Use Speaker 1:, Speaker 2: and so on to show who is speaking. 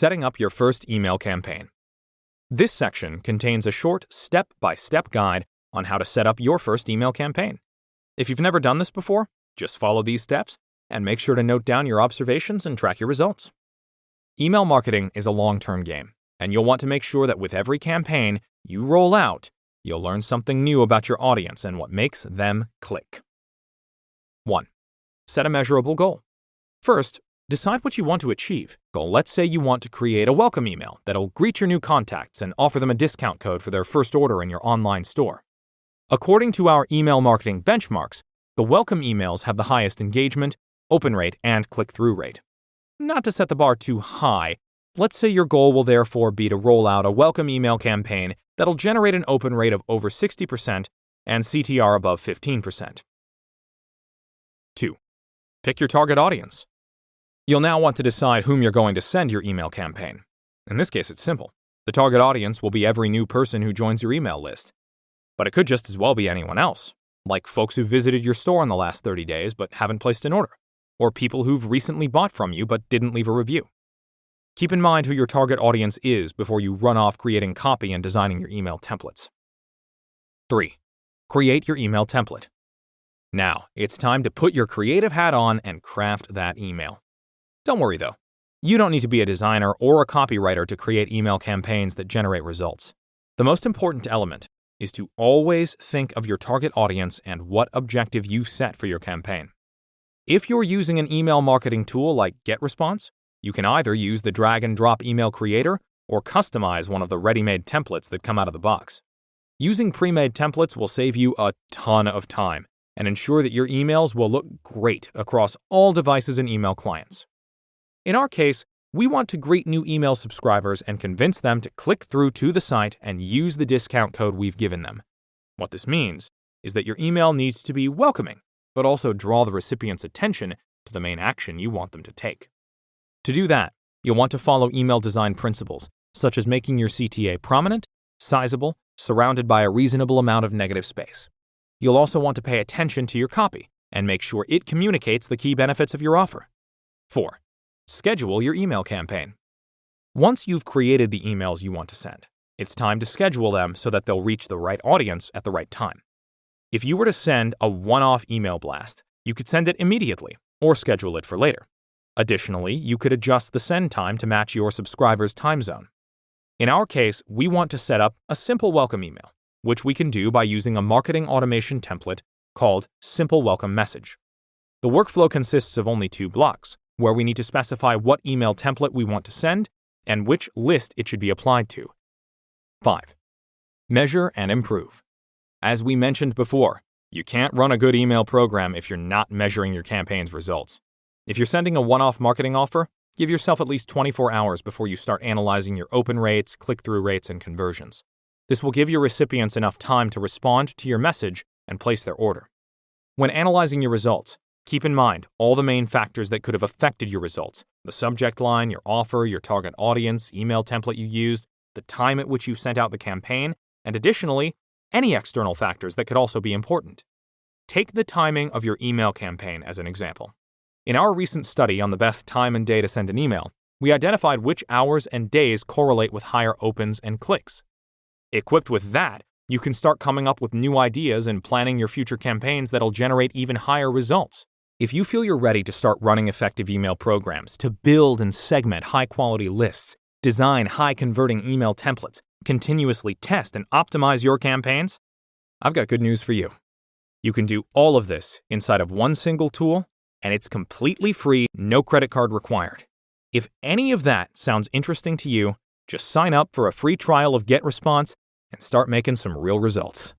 Speaker 1: Setting up your first email campaign. This section contains a short step-by-step guide on how to set up your first email campaign. If you've never done this before, just follow these steps and make sure to note down your observations and track your results. Email marketing is a long-term game, and you'll want to make sure that with every campaign you roll out, you'll learn something new about your audience and what makes them click. 1. Set a measurable goal. First, decide what you want to achieve. Let's say you want to create a welcome email that'll greet your new contacts and offer them a discount code for their first order in your online store. According to our email marketing benchmarks, the welcome emails have the highest engagement, open rate, and click-through rate. Not to set the bar too high, let's say your goal will therefore be to roll out a welcome email campaign that'll generate an open rate of over 60% and CTR above 15%. 2. Pick your target audience. You'll now want to decide whom you're going to send your email campaign. In this case, it's simple. The target audience will be every new person who joins your email list. But it could just as well be anyone else, like folks who visited your store in the last 30 days but haven't placed an order, or people who've recently bought from you but didn't leave a review. Keep in mind who your target audience is before you run off creating copy and designing your email templates. 3. Create your email template. Now, it's time to put your creative hat on and craft that email. Don't worry though, you don't need to be a designer or a copywriter to create email campaigns that generate results. The most important element is to always think of your target audience and what objective you've set for your campaign. If you're using an email marketing tool like GetResponse, you can either use the drag-and-drop email creator or customize one of the ready-made templates that come out of the box. Using pre-made templates will save you a ton of time and ensure that your emails will look great across all devices and email clients. In our case, we want to greet new email subscribers and convince them to click through to the site and use the discount code we've given them. What this means is that your email needs to be welcoming, but also draw the recipient's attention to the main action you want them to take. To do that, you'll want to follow email design principles, such as making your CTA prominent, sizable, surrounded by a reasonable amount of negative space. You'll also want to pay attention to your copy and make sure it communicates the key benefits of your offer. 4. Schedule your email campaign. Once you've created the emails you want to send, it's time to schedule them so that they'll reach the right audience at the right time. If you were to send a one-off email blast, you could send it immediately or schedule it for later. Additionally, you could adjust the send time to match your subscriber's time zone. In our case, we want to set up a simple welcome email, which we can do by using a marketing automation template called Simple Welcome Message. The workflow consists of only 2 blocks, where we need to specify what email template we want to send and which list it should be applied to. 5. Measure and improve. As we mentioned before, you can't run a good email program if you're not measuring your campaign's results. If you're sending a one-off marketing offer, give yourself at least 24 hours before you start analyzing your open rates, click-through rates, and conversions. This will give your recipients enough time to respond to your message and place their order. When analyzing your results, keep in mind all the main factors that could have affected your results: the subject line, your offer, your target audience, email template you used, the time at which you sent out the campaign, and additionally, any external factors that could also be important. Take the timing of your email campaign as an example. In our recent study on the best time and day to send an email, we identified which hours and days correlate with higher opens and clicks. Equipped with that, you can start coming up with new ideas and planning your future campaigns that'll generate even higher results. If you feel you're ready to start running effective email programs, to build and segment high-quality lists, design high-converting email templates, continuously test and optimize your campaigns, I've got good news for you. You can do all of this inside of one single tool, and it's completely free, no credit card required. If any of that sounds interesting to you, just sign up for a free trial of GetResponse and start making some real results.